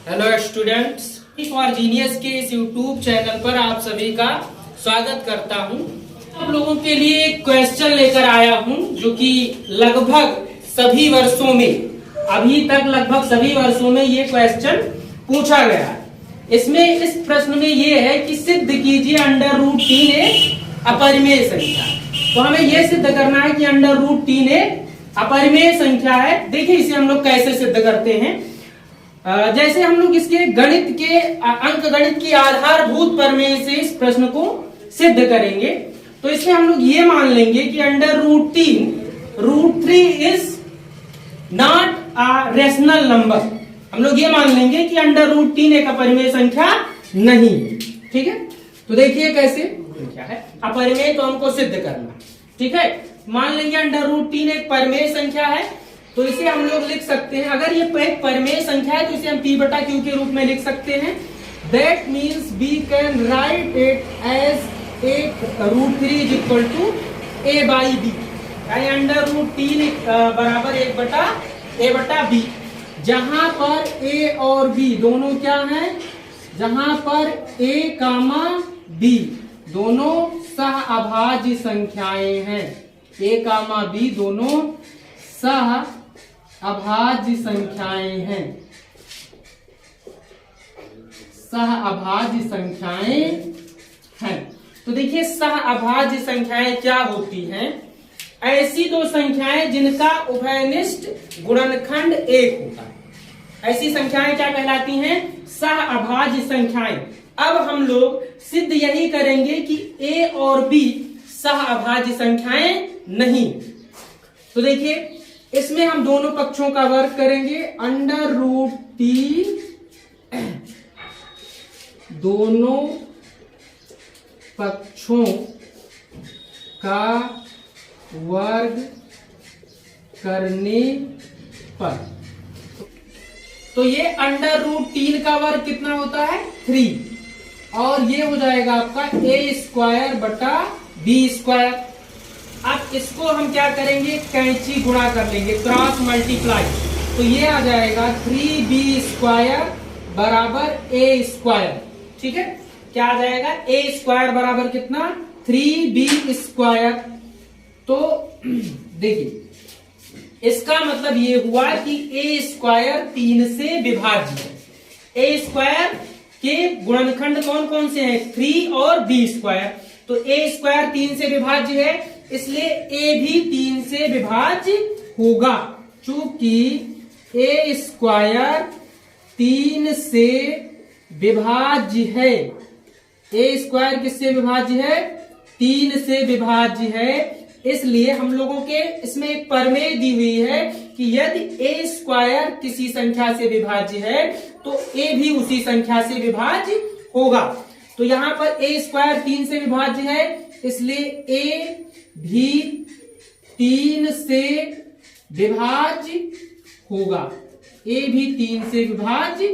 Hello students, for genius के इस YouTube channel पर आप सभी का स्वागत करता हूं। आप लोगों के लिए एक क्वेश्चन लेकर आया हूं जो कि लगभग सभी वर्षों में, अभी तक लगभग सभी वर्षों में ये क्वेश्चन पूछा गया है। इसमें इस प्रश्न में ये है कि सिद्ध कीजिए √3 एक अपरिमेय संख्या। तो हमें यह सिद्ध करना है कि √3 एक अपरिमेय संख्या है। देखिए इसे हम लोग कैसे सिद्ध करते हैं। जैसे हम लोग इसके गणित के अंक गणित की आधारभूत प्रमेय से इस प्रश्न को सिद्ध करेंगे। तो इसमें हम लोग ये मान लेंगे कि √3 is not a rational number. हम लोग ये मान लेंगे कि √3 एक अपरिमेय संख्या नहीं है। ठीक है, तो देखिए कैसे संख्या है अपरिमेय, तो हमको सिद्ध करना। ठीक है, मान लेंगे √3 एक परिमेय संख्या है। तो इसे हम लोग लिख सकते हैं, अगर ये एक परिमेय संख्या है तो इसे हम P/Q के रूप में लिख सकते हैं। That means we can write it as एक √3 इज इक्वल टू A/B, यानी √3 बराबर 1/A/B, जहां पर A और B दोनों क्या हैं, जहां पर A, B दोनों सह अभाज्य संख्याएं हैं। A, B दोनों सह अभाज्य संख्याएं हैं, सह अभाज्य संख्याएं हैं। तो देखिए सह अभाज्य संख्याएं क्या होती हैं? ऐसी दो संख्याएं जिनका उभयनिष्ठ गुणनखंड 1 होता है, ऐसी संख्याएं क्या कहलाती हैं? सह अभाज्य संख्याएं। अब हम लोग सिद्ध यही करेंगे कि A और B सह अभाज्य संख्याएं नहीं। तो देखिए इसमें हम दोनों पक्षों का वर्ग करेंगे। √3 दोनों पक्षों का वर्ग करने पर, तो ये √3 का वर्ग कितना होता है? 3, और ये हो जाएगा आपका A²/B²। अब इसको हम क्या करेंगे? कैंची गुणा कर लेंगे, क्रॉस मल्टीप्लाई। तो ये आ जाएगा 3B² बराबर A²। ठीक है, क्या आ जाएगा? A² बराबर कितना? 3B²। तो देखिए इसका मतलब ये हुआ कि A² 3 से विभाज्य है। A² के गुणनखंड कौन कौन से हैं? 3 और B²। तो A² 3 से विभाज्य है, इसलिए A भी 3 से विभाज्य होगा। चूंकि A² 3 से विभाज्य है, A² किससे विभाज्य है? 3 से विभाज्य है। इसलिए हम लोगों के इसमें एक प्रमेय दी हुई है कि यदि A² किसी संख्या से विभाज्य है तो A भी उसी संख्या से विभाज्य होगा। तो यहां पर A² 3 से विभाज्य है, इसलिए A भी 3 से विभाज्य होगा। A भी 3 से विभाज्य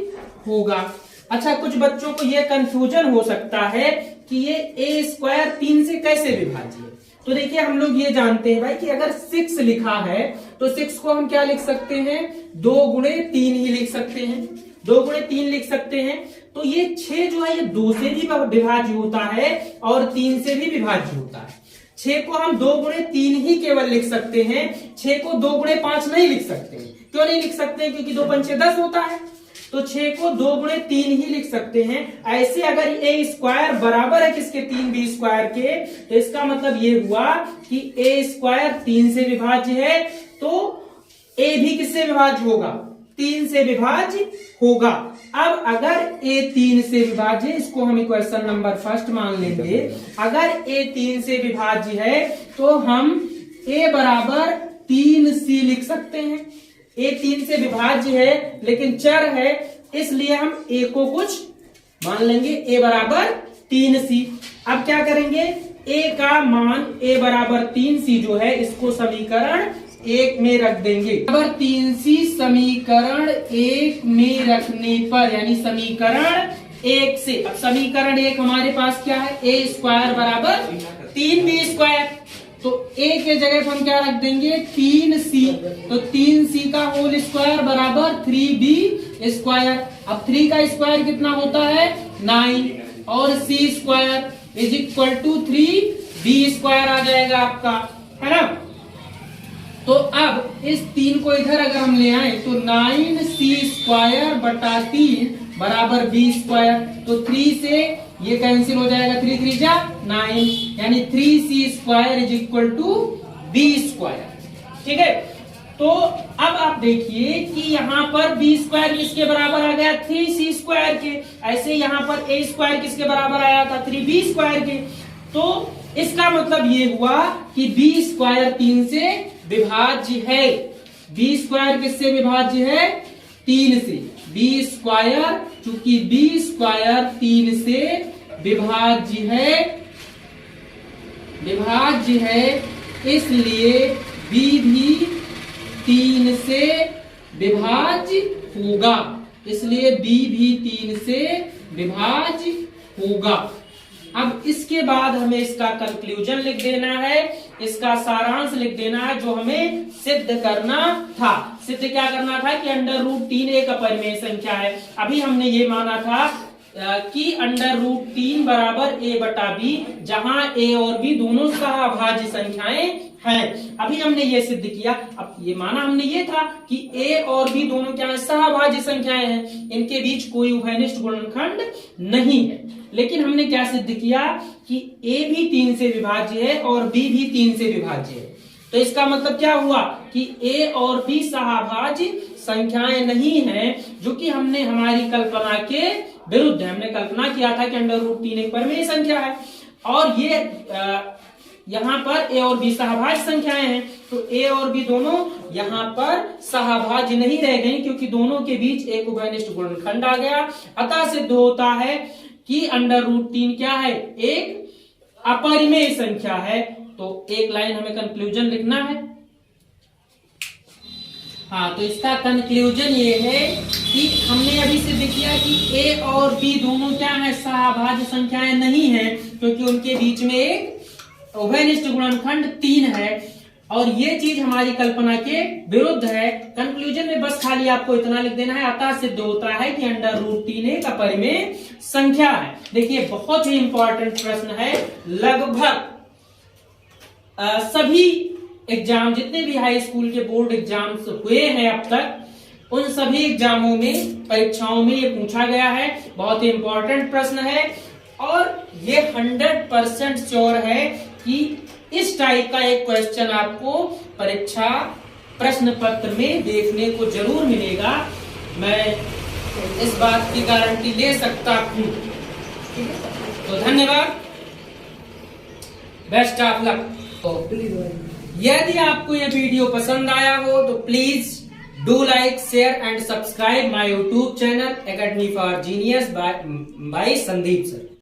होगा। अच्छा, कुछ बच्चों को यह कंफ्यूजन हो सकता है कि ये A² 3 से कैसे विभाज्य है। तो देखिए हम लोग ये जानते हैं भाई कि अगर 6 लिखा है तो 6 को हम क्या लिख सकते हैं? 2 × 3 ही लिख सकते हैं, 2 × 3 लिख सकते हैं। तो ये 6 जो है ये 2 से भी विभाज्य होता है और 3 से भी विभाज्य होता है। 6 को हम 2 × 3 ही केवल लिख सकते हैं, 6 को 2 × 5 नहीं लिख सकते हैं। क्यों नहीं लिख सकते हैं? क्योंकि 2 × 5 = 10 होता है। तो 6 को 2 × 3 ही लिख सकते हैं। ऐसे अगर A² बराबर है किसके? 3B² के, तो इसका मतलब ये हुआ कि A² 3 से विभाज्य है, तो A भी किससे विभाज्य होगा? 3 से विभाज्य होगा। अब अगर A 3 से विभाज्य, इसको हम इक्वेशन नंबर 1 मान लेंगे। अगर A 3 से विभाज्य है तो हम A बराबर 3C लिख सकते हैं। A 3 से विभाज्य है लेकिन चर है, इसलिए हम A को कुछ मान लेंगे, A बराबर 3C। अब क्या करेंगे? A का मान A बराबर 3C जो है इसको समीकरण 1 में रख देंगे। बराबर 3C समीकरण 1 में रखने पर, यानी समीकरण 1 से, अब समीकरण 1 हमारे पास क्या है? A² बराबर 3B²। तो a के जगह पर हम क्या रख देंगे 3c। तो 3c का होल स्क्वायर बराबर 3b स्क्वायर। अब 3 का स्क्वायर कितना होता है 9 और c square is equal to 3b square आ जाएगा आपका, है ना। तो अब इस 3 को इधर अगर हम ले आए तो 9c स्क्वायर बटा 3 बराबर b स्क्वायर। तो 3 से ये कैंसिल हो जाएगा, 3 3 जा 9, यानी 3c square is equal to b square. ठीक है, तो अब आप देखिए कि यहाँ पर b स्क्वायर किसके बराबर आ गया 3c स्क्वायर के। ऐसे यहाँ पर a स्क्वायर किसके बराबर आया था 3b स्क्वायर के। तो इसका मतलब ये हुआ कि b स्क्वायर 3 से विभाज्य है। b स्क्वायर किससे विभाज्य है 3 से। b स्क्वायर चूंकि b स्क्वायर 3 से विभाज्य है इसलिए b भी 3 से विभाज्य होगा, इसलिए b भी 3 से विभाज्य होगा। अब इसके बाद हमें इसका कंक्लूजन लिख देना है, इसका सारांश लिख देना है जो हमें सिद्ध करना था। सिद्ध क्या करना था कि √3 एक अपरिमेय संख्या है। अभी हमने ये माना था कि √3 बराबर a बटा b, जहां a और b दोनों सहाभाज्य संख्याएं हैं। अभी हमने ये सिद्ध किया। अब ये माना हमने ये था कि a और b दोनों क्या है सहाभाज्य संख्याएं हैं, इनके बीच कोई उभयनिष्ठ गुणनखंड नहीं है। लेकिन हमने क्या सिद्ध किया कि a भी 3 से विभाज्य है और b भी 3 से विभाज्य है। तो इसका मतलब क्या हुआ कि a और b सहाभाज्य संख्याएं नहीं हैं, जो कि हमने हमारी कल्पना के विरुद्ध है। हमने कल्पना किया था कि √3 एक परिमेय संख्या है और ये यहाँ पर a और b सहाभाज्य संख्याएं हैं। तो a और b दोनों यहाँ पर सहाभाज्य नहीं रह गई, क्योंकि दोनों के बीच एक उभयनिष्ठ गुणनखंड आ गया। अतः सिद्ध होता है कि √3 क्या है एक अपरिमेय संख्या है। तो एक लाइन हमें कंक्लूजन लिखना है। हाँ, तो इसका कंक्लूजन ये है कि हमने अभी सिद्ध किया कि a और b दोनों क्या है सहाभाज्य संख्याएं नहीं है, क्योंकि उनके बीच में एक उभयनिष्ठ गुणनखंड 3 है और ये चीज हमारी कल्पना के विरुद्ध है। कंक्लूजन में बस खाली आपको इतना लिख देना है, अतः सिद्ध होता है कि √3 एक अपरिमेय संख्या है। देखिए बहुत ही इंपॉर्टेंट प्रश्न है। लगभग सभी एग्जाम जितने भी हाई स्कूल के बोर्ड एग्जाम्स हुए हैं अब तक, उन सभी एग्जामों में परीक्षाओं में ये पूछा गया है। बहुत ही इंपॉर्टेंट प्रश्न है और ये 100% श्योर है कि इस टाइप का एक क्वेश्चन आपको परीक्षा प्रश्न पत्र में देखने को जरूर मिलेगा। मैं इस बात की गारंटी ले सकता हूं। तो धन्यवाद, बेस्ट ऑफ लक। यदि आपको यह वीडियो पसंद आया हो तो please do like share and subscribe my YouTube channel Academy for Genius by Sandeep sir.